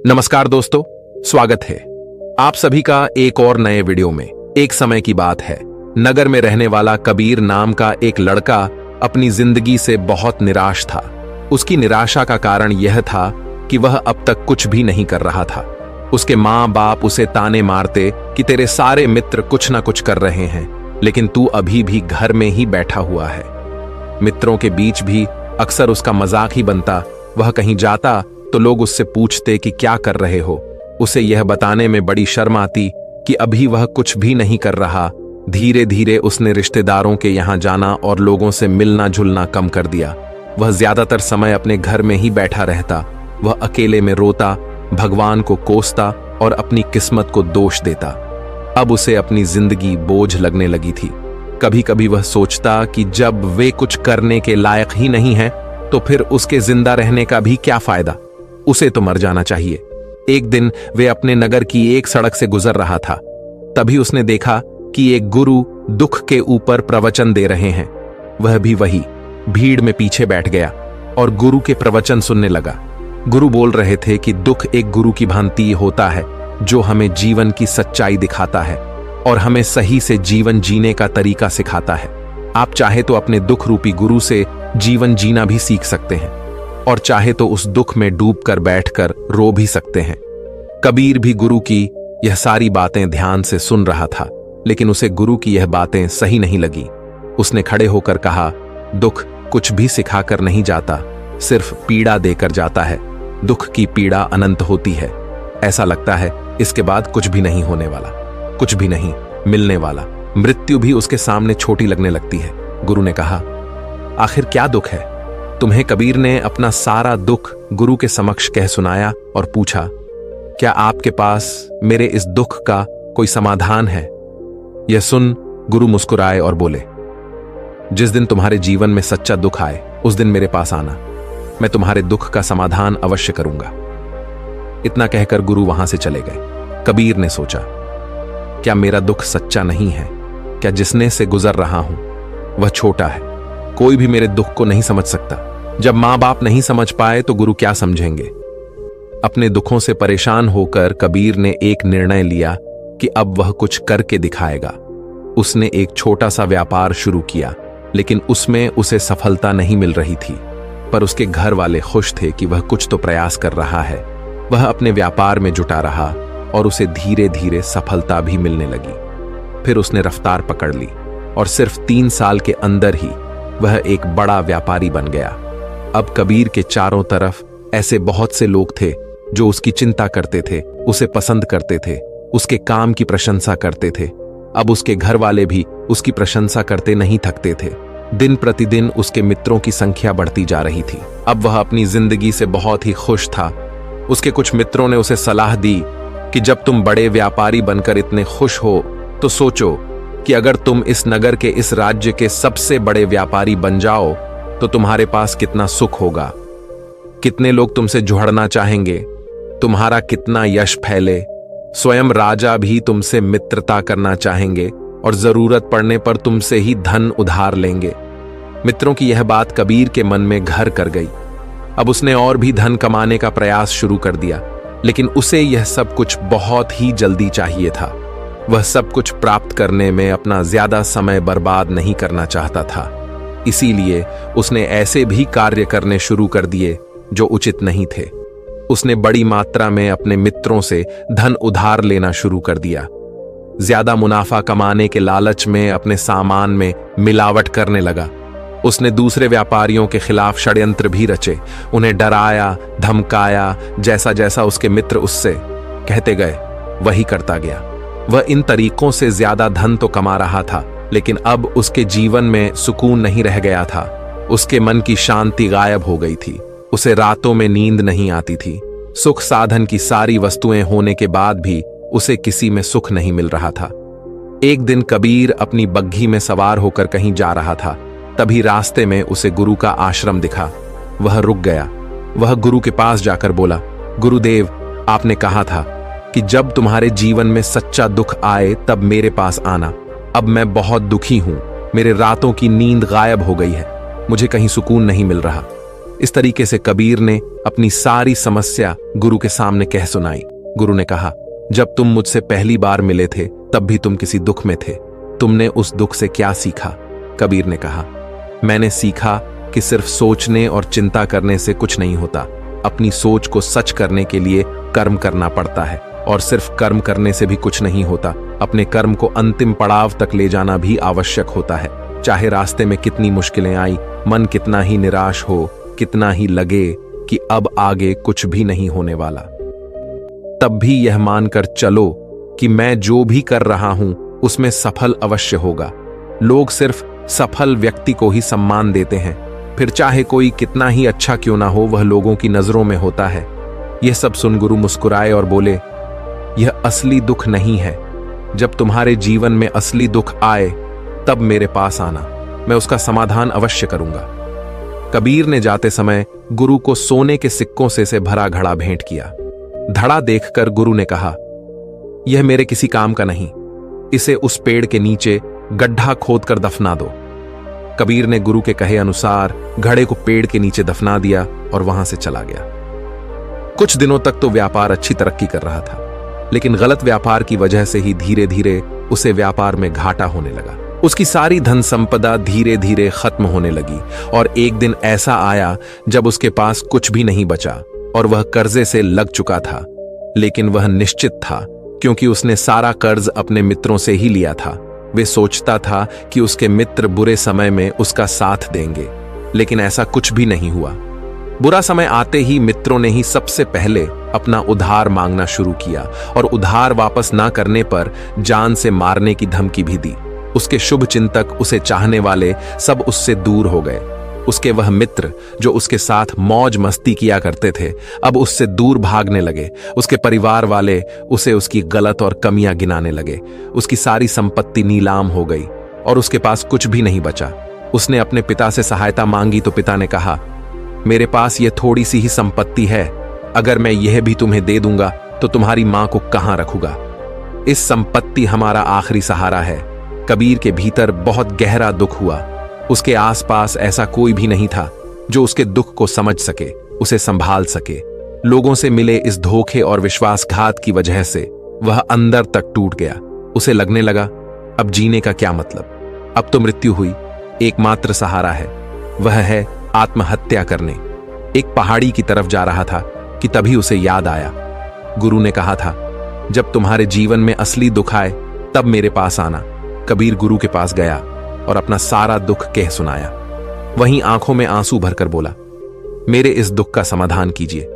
नमस्कार दोस्तों, स्वागत है आप सभी का एक और नए वीडियो में। एक समय की बात है, नगर में रहने वाला कबीर नाम का एक लड़का अपनी जिंदगी से बहुत निराश था। उसकी निराशा का कारण यह था कि वह अब तक कुछ भी नहीं कर रहा था। उसके माँ बाप उसे ताने मारते कि तेरे सारे मित्र कुछ ना कुछ कर रहे हैं, लेकिन तू अभी भी घर में ही बैठा हुआ है। मित्रों के बीच भी अक्सर उसका मजाक ही बनता। वह कहीं जाता तो लोग उससे पूछते कि क्या कर रहे हो। उसे यह बताने में बड़ी शर्म आती कि अभी वह कुछ भी नहीं कर रहा। धीरे धीरे उसने रिश्तेदारों के यहाँ जाना और लोगों से मिलना जुलना कम कर दिया। वह ज्यादातर समय अपने घर में ही बैठा रहता। वह अकेले में रोता, भगवान को कोसता और अपनी किस्मत को दोष देता। अब उसे अपनी जिंदगी बोझ लगने लगी थी। कभी कभी वह सोचता कि जब वे कुछ करने के लायक ही नहीं है तो फिर उसके जिंदा रहने का भी क्या फायदा। उसे तो मर जाना चाहिए। एक दिन वे अपने नगर की एक सड़क से गुजर रहा था। तभी उसने देखा कि एक गुरु दुख के ऊपर प्रवचन दे रहे हैं। वह भी वही भीड़ में पीछे बैठ गया और गुरु के प्रवचन सुनने लगा। गुरु बोल रहे थे कि दुख एक गुरु की भांति होता है जो हमें जीवन की सच्चाई दिखाता है और हमें सही से जीवन जीने का तरीका सिखाता है। आप चाहे तो अपने दुख रूपी गुरु से जीवन जीना भी सीख सकते हैं और चाहे तो उस दुख में डूबकर बैठकर रो भी सकते हैं। कबीर भी गुरु की यह सारी बातें ध्यान से सुन रहा था, लेकिन उसे गुरु की यह बातें सही नहीं लगी। उसने खड़े होकर कहा, दुख कुछ भी सिखाकर नहीं जाता, सिर्फ पीड़ा देकर जाता है। दुख की पीड़ा अनंत होती है। ऐसा लगता है इसके बाद कुछ भी नहीं होने वाला, कुछ भी नहीं मिलने वाला। मृत्यु भी उसके सामने छोटी लगने लगती है। गुरु ने कहा, आखिर क्या दुख है तुम्हें? कबीर ने अपना सारा दुख गुरु के समक्ष कह सुनाया और पूछा, क्या आपके पास मेरे इस दुख का कोई समाधान है? यह सुन गुरु मुस्कुराए और बोले, जिस दिन तुम्हारे जीवन में सच्चा दुख आए उस दिन मेरे पास आना, मैं तुम्हारे दुख का समाधान अवश्य करूंगा। इतना कहकर गुरु वहां से चले गए। कबीर ने सोचा, क्या मेरा दुख सच्चा नहीं है? क्या जिसने से गुजर रहा हूं वह छोटा है? कोई भी मेरे दुख को नहीं समझ सकता। जब मां बाप नहीं समझ पाए तो गुरु क्या समझेंगे? अपने दुखों से परेशान होकर कबीर ने एक निर्णय लिया कि अब वह कुछ करके दिखाएगा। उसने एक छोटा सा व्यापार शुरू किया, लेकिन उसमें उसे सफलता नहीं मिल रही थी। पर उसके घर वाले खुश थे कि वह कुछ तो प्रयास कर रहा है। वह अपने व्यापार में जुटा रहा और उसे धीरे धीरे सफलता भी मिलने लगी। फिर उसने रफ्तार पकड़ ली और सिर्फ 3 साल के अंदर ही वह एक बड़ा व्यापारी बन गया। अब कबीर के चारों तरफ ऐसे बहुत से लोग थे जो उसकी चिंता करते थे, उसे पसंद करते थे, उसके काम की प्रशंसा करते थे। अब उसके घर वाले भी उसकी प्रशंसा करते नहीं थकते थे। दिन प्रतिदिन उसके मित्रों की संख्या बढ़ती जा रही थी। अब वह अपनी जिंदगी से बहुत ही खुश था। उसके कुछ मित्रों ने उसे सलाह दी कि जब तुम बड़े व्यापारी बनकर इतने खुश हो तो सोचो कि अगर तुम इस नगर के, इस राज्य के सबसे बड़े व्यापारी बन जाओ तो तुम्हारे पास कितना सुख होगा। कितने लोग तुमसे जुड़ना चाहेंगे, तुम्हारा कितना यश फैले। स्वयं राजा भी तुमसे मित्रता करना चाहेंगे और जरूरत पड़ने पर तुमसे ही धन उधार लेंगे। मित्रों की यह बात कबीर के मन में घर कर गई। अब उसने और भी धन कमाने का प्रयास शुरू कर दिया, लेकिन उसे यह सब कुछ बहुत ही जल्दी चाहिए था। वह सब कुछ प्राप्त करने में अपना ज्यादा समय बर्बाद नहीं करना चाहता था। इसीलिए उसने ऐसे भी कार्य करने शुरू कर दिए जो उचित नहीं थे। उसने बड़ी मात्रा में अपने मित्रों से धन उधार लेना शुरू कर दिया। ज्यादा मुनाफा कमाने के लालच में अपने सामान में मिलावट करने लगा। उसने दूसरे व्यापारियों के खिलाफ षड्यंत्र भी रचे, उन्हें डराया, धमकाया। जैसा जैसा उसके मित्र उससे कहते गए वही करता गया। वह इन तरीकों से ज्यादा धन तो कमा रहा था, लेकिन अब उसके जीवन में सुकून नहीं रह गया था। उसके मन की शांति गायब हो गई थी। उसे रातों में नींद नहीं आती थी। सुख साधन की सारी वस्तुएं होने के बाद भी उसे किसी में सुख नहीं मिल रहा था। एक दिन कबीर अपनी बग्घी में सवार होकर कहीं जा रहा था। तभी रास्ते में उसे गुरु का आश्रम दिखा। वह रुक गया। वह गुरु के पास जाकर बोला, गुरुदेव, आपने कहा था कि जब तुम्हारे जीवन में सच्चा दुख आए तब मेरे पास आना। अब मैं बहुत दुखी हूं। मेरे रातों की नींद गायब हो गई है। मुझे कहीं सुकून नहीं मिल रहा। इस तरीके से कबीर ने अपनी सारी समस्या गुरु के सामने कह सुनाई। गुरु ने कहा, जब तुम मुझसे पहली बार मिले थे तब भी तुम किसी दुख में थे। तुमने उस दुख से क्या सीखा? कबीर ने कहा, मैंने सीखा कि सिर्फ सोचने और चिंता करने से कुछ नहीं होता। अपनी सोच को सच करने के लिए कर्म करना पड़ता है, और सिर्फ कर्म करने से भी कुछ नहीं होता। अपने कर्म को अंतिम पड़ाव तक ले जाना भी आवश्यक होता है। चाहे रास्ते में कितनी मुश्किलें आई, मन कितना ही निराश हो, कितना ही लगे कि अब आगे कुछ भी नहीं होने वाला, तब भी यह मानकर चलो कि मैं जो भी कर रहा हूं उसमें सफल अवश्य होगा। लोग सिर्फ सफल व्यक्ति को ही सम्मान देते हैं, फिर चाहे कोई कितना ही अच्छा क्यों ना हो, वह लोगों की नजरों में होता है। यह सब सुन गुरु मुस्कुराए और बोले, यह असली दुख नहीं है। जब तुम्हारे जीवन में असली दुख आए तब मेरे पास आना, मैं उसका समाधान अवश्य करूंगा। कबीर ने जाते समय गुरु को सोने के सिक्कों से भरा घड़ा भेंट किया। धड़ा देखकर गुरु ने कहा, यह मेरे किसी काम का नहीं, इसे उस पेड़ के नीचे गड्ढा खोदकर दफना दो। कबीर ने गुरु के कहे अनुसार घड़े को पेड़ के नीचे दफना दिया और वहां से चला गया। कुछ दिनों तक तो व्यापार अच्छी तरक्की कर रहा था, लेकिन गलत व्यापार की वजह से ही धीरे धीरे उसे व्यापार में घाटा होने लगा। उसकी सारी धन संपदा धीरे धीरे खत्म होने लगी, और एक दिन ऐसा आया जब उसके पास कुछ भी नहीं बचा और वह कर्जे से लग चुका था। लेकिन वह निश्चित था, क्योंकि उसने सारा कर्ज अपने मित्रों से ही लिया था। वे सोचता था कि उसके मित्र बुरे समय में उसका साथ देंगे, लेकिन ऐसा कुछ भी नहीं हुआ। बुरा समय आते ही मित्रों ने ही सबसे पहले अपना उधार मांगना शुरू किया, और उधार वापस ना करने पर जान से मारने की धमकी भी दी। उसके शुभ चिंतक, उसे चाहने वाले सब उससे दूर हो गए। उसके वह मित्र जो उसके साथ मौज मस्ती किया करते थे, अब उससे दूर भागने लगे। उसके परिवार वाले उसे उसकी गलत और कमियां गिनाने लगे। उसकी सारी संपत्ति नीलाम हो गई और उसके पास कुछ भी नहीं बचा। उसने अपने पिता से सहायता मांगी तो पिता ने कहा, मेरे पास यह थोड़ी सी ही संपत्ति है, अगर मैं यह भी तुम्हें दे दूंगा तो तुम्हारी मां को कहां रखूंगा? इस संपत्ति हमारा आखिरी सहारा है। कबीर के भीतर बहुत गहरा दुख हुआ। उसके आसपास ऐसा कोई भी नहीं था जो उसके दुख को समझ सके, उसे संभाल सके। लोगों से मिले इस धोखे और विश्वासघात की वजह से वह अंदर तक टूट गया। उसे लगने लगा, अब जीने का क्या मतलब? अब तो मृत्यु हुई, एकमात्र सहारा है, वह है आत्महत्या करने। एक पहाड़ी की तरफ जा रहा था कि तभी उसे याद आया, गुरु ने कहा था, जब तुम्हारे जीवन में असली दुख आए तब मेरे पास आना। कबीर गुरु के पास गया और अपना सारा दुख कह सुनाया। वहीं आंखों में आंसू भरकर बोला, मेरे इस दुख का समाधान कीजिए।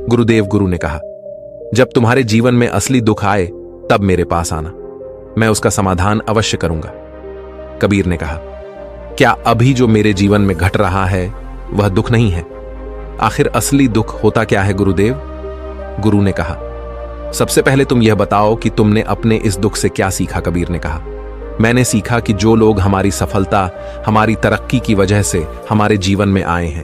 गुरु ने कहा, जब तुम्हारे जीवन में असली दुख आए तब मेरे पास आना, मैं उसका समाधान अवश्य करूंगा। कबीर ने कहा, क्या अभी जो मेरे जीवन में घट रहा है वह दुख नहीं है? आखिर असली दुख होता क्या है गुरुदेव? गुरु ने कहा, सबसे पहले तुम यह बताओ कि तुमने अपने इस दुख से क्या सीखा? कबीर ने कहा, मैंने सीखा कि जो लोग हमारी सफलता, हमारी तरक्की की वजह से हमारे जीवन में आए हैं,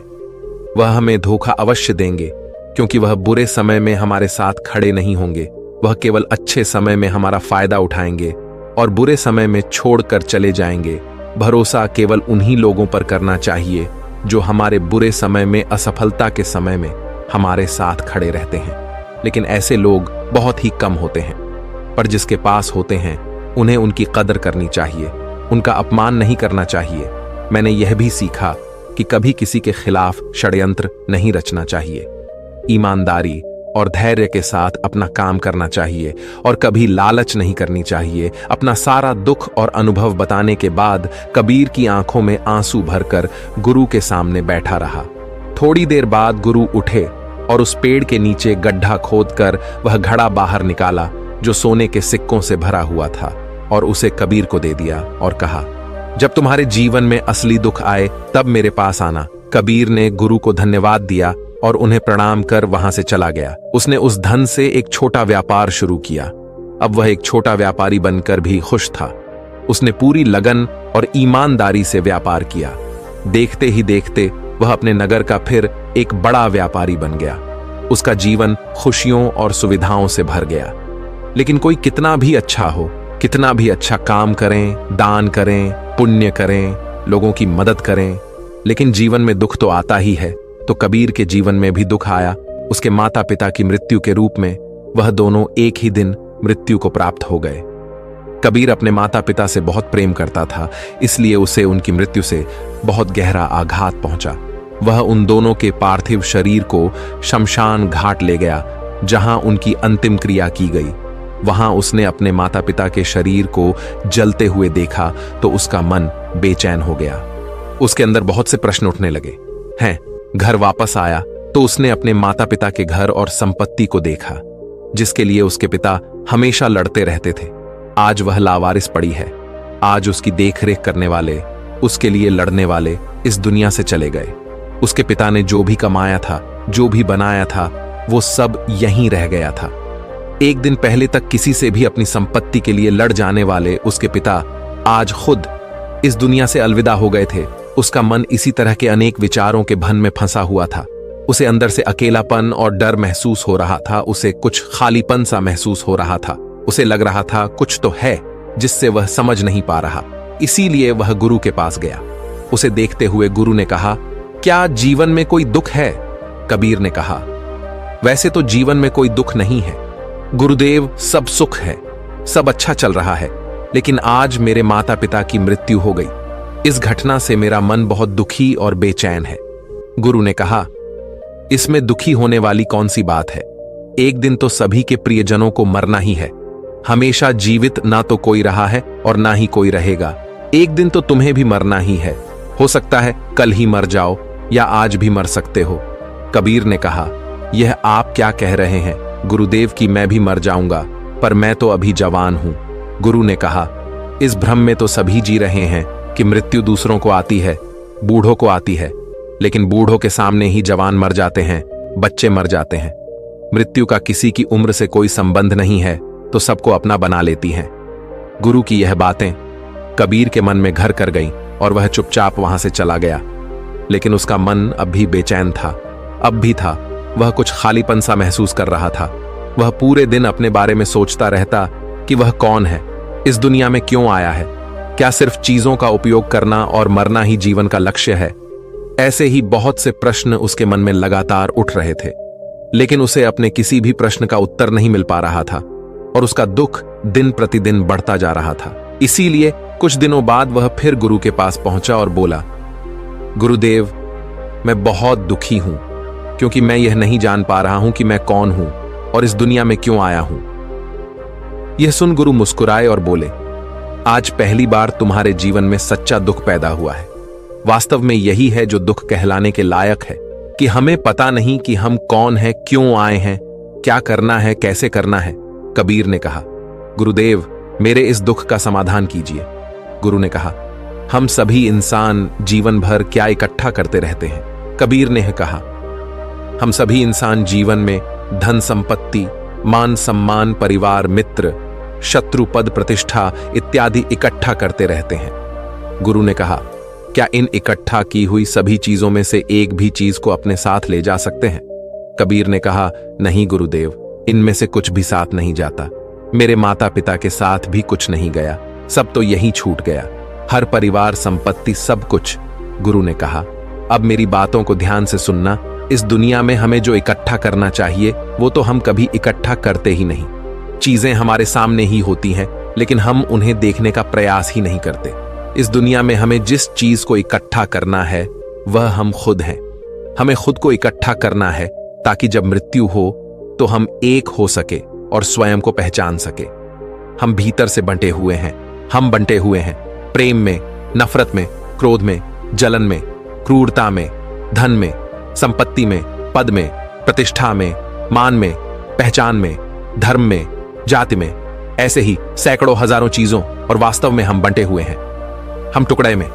वह हमें धोखा अवश्य देंगे, क्योंकि वह बुरे समय में हमारे साथ खड़े नहीं होंगे। वह केवल अच्छे समय में हमारा फायदा उठाएंगे और बुरे समय में छोड़कर चले जाएंगे। भरोसा केवल उन्हीं लोगों पर करना चाहिए जो हमारे बुरे समय में, असफलता के समय में हमारे साथ खड़े रहते हैं। लेकिन ऐसे लोग बहुत ही कम होते हैं, पर जिसके पास होते हैं उन्हें उनकी कदर करनी चाहिए, उनका अपमान नहीं करना चाहिए। मैंने यह भी सीखा कि कभी किसी के खिलाफ षड्यंत्र नहीं रचना चाहिए। ईमानदारी और धैर्य के साथ अपना काम करना चाहिए और कभी लालच नहीं करनी चाहिए। अपना सारा दुख और अनुभव बताने के बाद कबीर की आंखों में आंसू भरकर गुरु के सामने बैठा रहा। थोड़ी देर बाद गुरु उठे और उस पेड़ के नीचे गड्ढा खोदकर वह घड़ा बाहर निकाला जो सोने के सिक्कों से भरा हुआ था, और उसे कबीर को दे दिया और कहा, जब तुम्हारे जीवन में असली दुख आए तब मेरे पास आना। कबीर ने गुरु को धन्यवाद दिया और उन्हें प्रणाम कर वहां से चला गया। उसने उस धन से एक छोटा व्यापार शुरू किया। अब वह एक छोटा व्यापारी बनकर भी खुश था। उसने पूरी लगन और ईमानदारी से व्यापार किया। देखते ही देखते वह अपने नगर का फिर एक बड़ा व्यापारी बन गया। उसका जीवन खुशियों और सुविधाओं से भर गया। लेकिन कोई कितना भी अच्छा हो, कितना भी अच्छा काम करें, दान करें, पुण्य करें, लोगों की मदद करें, लेकिन जीवन में दुख तो आता ही है। तो कबीर के जीवन में भी दुख आया। उसके माता पिता की मृत्यु के रूप में वह दोनों एक ही दिन मृत्यु को प्राप्त हो गए। कबीर अपने माता पिता से बहुत प्रेम करता था, इसलिए उसे उनकी मृत्यु से बहुत गहरा आघात पहुंचा। वह उन दोनों के पार्थिव शरीर को शमशान घाट ले गया, जहां उनकी अंतिम क्रिया की गई। वहां उसने अपने माता पिता के शरीर को जलते हुए देखा तो उसका मन बेचैन हो गया। उसके अंदर बहुत से प्रश्न उठने लगे हैं। घर वापस आया तो उसने अपने माता पिता के घर और संपत्ति को देखा, जिसके लिए उसके पिता हमेशा लड़ते रहते थे। आज वह लावारिस पड़ी है। आज उसकी देखरेख करने वाले, उसके लिए लड़ने वाले इस दुनिया से चले गए। उसके पिता ने जो भी कमाया था, जो भी बनाया था, वो सब यहीं रह गया था। एक दिन पहले तक किसी से भी अपनी संपत्ति के लिए लड़ जाने वाले उसके पिता आज खुद इस दुनिया से अलविदा हो गए थे। उसका मन इसी तरह के अनेक विचारों के भन में फंसा हुआ था। उसे अंदर से अकेलापन और डर महसूस हो रहा था। उसे कुछ खालीपन सा महसूस हो रहा था। उसे लग रहा था कुछ तो है जिससे वह समझ नहीं पा रहा। इसीलिए वह गुरु के पास गया। उसे देखते हुए गुरु ने कहा, क्या जीवन में कोई दुख है? कबीर ने कहा, वैसे तो जीवन में कोई दुख नहीं है गुरुदेव, सब सुख है, सब अच्छा चल रहा है, लेकिन आज मेरे माता पिता की मृत्यु हो गई। इस घटना से मेरा मन बहुत दुखी और बेचैन है। गुरु ने कहा, इसमें दुखी होने वाली कौन सी बात है? एक दिन तो सभी के प्रियजनों को मरना ही है। हमेशा जीवित ना तो कोई रहा है और ना ही कोई रहेगा। एक दिन तो तुम्हें भी मरना ही है। हो सकता है कल ही मर जाओ या आज भी मर सकते हो। कबीर ने कहा, यह आप क्या कह रहे हैं गुरुदेव कि मैं भी मर जाऊंगा, पर मैं तो अभी जवान हूं। गुरु ने कहा, इस भ्रम में तो सभी जी रहे हैं कि मृत्यु दूसरों को आती है, बूढ़ों को आती है, लेकिन बूढ़ों के सामने ही जवान मर जाते हैं, बच्चे मर जाते हैं। मृत्यु का किसी की उम्र से कोई संबंध नहीं है, तो सबको अपना बना लेती हैं। गुरु की यह बातें कबीर के मन में घर कर गईं और वह चुपचाप वहां से चला गया। लेकिन उसका मन अब भी बेचैन था। अब भी था। वह कुछ खालीपन सा महसूस कर रहा था। वह पूरे दिन अपने बारे में सोचता रहता कि वह कौन है, इस दुनिया में क्यों आया है, क्या सिर्फ चीजों का उपयोग करना और मरना ही जीवन का लक्ष्य है? ऐसे ही बहुत से प्रश्न उसके मन में लगातार उठ रहे थे, लेकिन उसे अपने किसी भी प्रश्न का उत्तर नहीं मिल पा रहा था और उसका दुख दिन प्रतिदिन बढ़ता जा रहा था। इसीलिए कुछ दिनों बाद वह फिर गुरु के पास पहुंचा और बोला, गुरुदेव, मैं बहुत दुखी हूं, क्योंकि मैं यह नहीं जान पा रहा हूं कि मैं कौन हूं और इस दुनिया में क्यों आया हूं। यह सुन गुरु मुस्कुराए और बोले, आज पहली बार तुम्हारे जीवन में सच्चा दुख पैदा हुआ है। वास्तव में यही है जो दुख कहलाने के लायक है, कि हमें पता नहीं कि हम कौन हैं, क्यों आए हैं, क्या करना है, कैसे करना है। कबीर ने कहा, गुरुदेव, मेरे इस दुख का समाधान कीजिए। गुरु ने कहा, हम सभी इंसान जीवन भर क्या इकट्ठा करते रहते हैं? कबीर ने कहा, हम सभी इंसान जीवन में धन संपत्ति, मान सम्मान, परिवार, मित्र, शत्रु, पद, प्रतिष्ठा इत्यादि इकट्ठा करते रहते हैं। गुरु ने कहा, क्या इन इकट्ठा की हुई सभी चीजों में से एक भी चीज को अपने साथ ले जा सकते हैं? कबीर ने कहा, नहीं गुरुदेव, इनमें से कुछ भी साथ नहीं जाता। मेरे माता पिता के साथ भी कुछ नहीं गया, सब तो यहीं छूट गया, हर परिवार, संपत्ति, सब कुछ। गुरु ने कहा, अब मेरी बातों को ध्यान से सुनना। इस दुनिया में हमें जो इकट्ठा करना चाहिए वो तो हम कभी इकट्ठा करते ही नहीं। चीजें हमारे सामने ही होती हैं, लेकिन हम उन्हें देखने का प्रयास ही नहीं करते। इस दुनिया में हमें जिस चीज को इकट्ठा करना है वह हम खुद हैं। हमें खुद को इकट्ठा करना है ताकि जब मृत्यु हो तो हम एक हो सके और स्वयं को पहचान सके। हम भीतर से बंटे हुए हैं। हम बंटे हुए हैं प्रेम में, नफरत में, क्रोध में, जलन में, क्रूरता में, धन में, संपत्ति में, पद में, प्रतिष्ठा में, मान में, पहचान में, धर्म में, जाति में, ऐसे ही सैकड़ों हजारों चीजों, और वास्तव में हम बंटे हुए हैं। हम टुकड़े में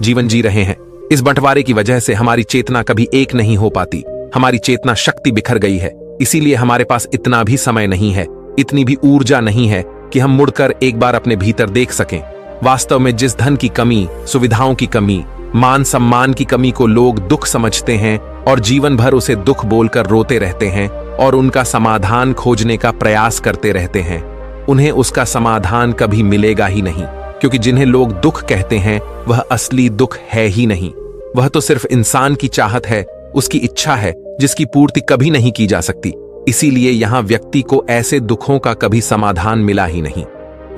जीवन जी रहे हैं। इस बंटवारे की वजह से हमारी चेतना कभी एक नहीं हो पाती। हमारी चेतना शक्ति बिखर गई है। इसीलिए हमारे पास इतना भी समय नहीं है, इतनी भी ऊर्जा नहीं है कि हम मुड़कर एक बार अपने भीतर देख सकें। वास्तव में जिस धन की कमी, सुविधाओं की कमी, मान सम्मान की कमी को लोग दुख समझते हैं और जीवन भर उसे दुख बोलकर रोते रहते हैं और उनका समाधान खोजने का प्रयास करते रहते हैं, उन्हें उसका समाधान कभी मिलेगा ही नहीं। क्योंकि जिन्हें लोग दुख कहते हैं वह असली दुख है ही नहीं। वह तो सिर्फ इंसान की चाहत है उसकी इच्छा है जिसकी पूर्ति कभी नहीं की जा सकती। इसीलिए यहां व्यक्ति को ऐसे दुखों का कभी समाधान मिला ही नहीं।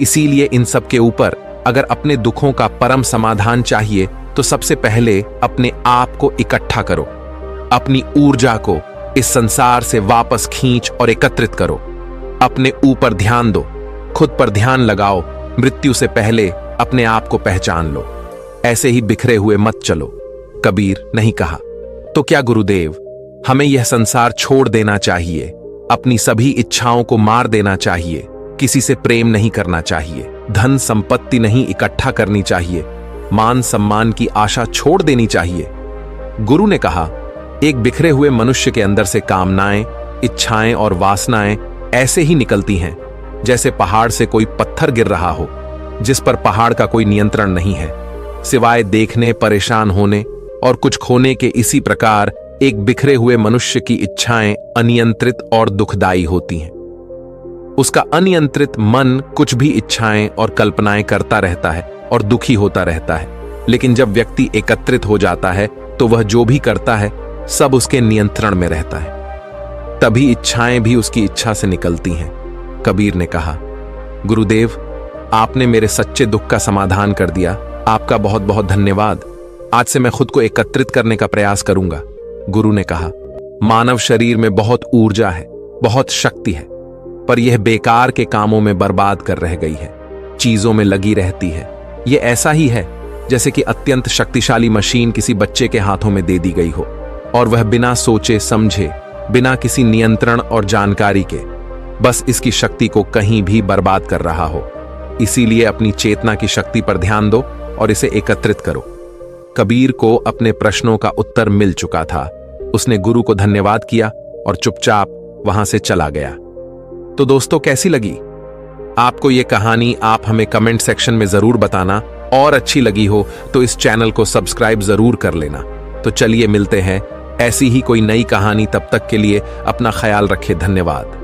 इसीलिए इन सब के ऊपर अगर अपने दुखों का परम समाधान चाहिए तो सबसे पहले अपने आप को इकट्ठा करो, अपनी ऊर्जा को इस संसार से वापस खींच और एकत्रित करो। अपने ऊपर ध्यान दो, खुद पर ध्यान लगाओ। मृत्यु से पहले अपने आप को पहचान लो। ऐसे ही बिखरे हुए मत चलो, कबीर नहीं कहा। तो क्या गुरुदेव, हमें यह संसार छोड़ देना चाहिए, अपनी सभी इच्छाओं को मार देना चाहिए, किसी से प्रेम नहीं करना चाहिए, धन संपत्ति नहीं इकट्ठा करनी चाहिए, मान सम्मान की आशा छोड़ देनी चाहिए? गुरु ने कहा, एक बिखरे हुए मनुष्य के अंदर से कामनाएं, इच्छाएं और वासनाएं ऐसे ही निकलती हैं जैसे पहाड़ से कोई पत्थर गिर रहा हो, जिस पर पहाड़ का कोई नियंत्रण नहीं है, सिवाय देखने, परेशान होने और कुछ खोने के। इसी प्रकार एक बिखरे हुए मनुष्य की इच्छाएं अनियंत्रित और दुखदायी होती हैं। उसका अनियंत्रित मन कुछ भी इच्छाएं और कल्पनाएं करता रहता है और दुखी होता रहता है। लेकिन जब व्यक्ति एकत्रित हो जाता है तो वह जो भी करता है सब उसके नियंत्रण में रहता है, तभी इच्छाएं भी उसकी इच्छा से निकलती हैं। कबीर ने कहा, गुरुदेव, आपने मेरे सच्चे दुख का समाधान कर दिया। आपका बहुत बहुत धन्यवाद। आज से मैं खुद को एकत्रित करने का प्रयास करूंगा। गुरु ने कहा, मानव शरीर में बहुत ऊर्जा है, बहुत शक्ति है, पर यह बेकार के कामों में बर्बाद कर रह गई है, चीजों में लगी रहती है। यह ऐसा ही है जैसे कि अत्यंत शक्तिशाली मशीन किसी बच्चे के हाथों में दे दी गई हो और वह बिना सोचे समझे, बिना किसी नियंत्रण और जानकारी के बस इसकी शक्ति को कहीं भी बर्बाद कर रहा हो। इसीलिए अपनी चेतना की शक्ति पर ध्यान दो और इसे एकत्रित करो। कबीर को अपने प्रश्नों का उत्तर मिल चुका था। उसने गुरु को धन्यवाद किया और चुपचाप वहां से चला गया। तो दोस्तों, कैसी लगी आपको ये कहानी? आप हमें कमेंट सेक्शन में जरूर बताना, और अच्छी लगी हो तो इस चैनल को सब्सक्राइब जरूर कर लेना। तो चलिए मिलते हैं ऐसी ही कोई नई कहानी। तब तक के लिए अपना ख्याल रखें। धन्यवाद।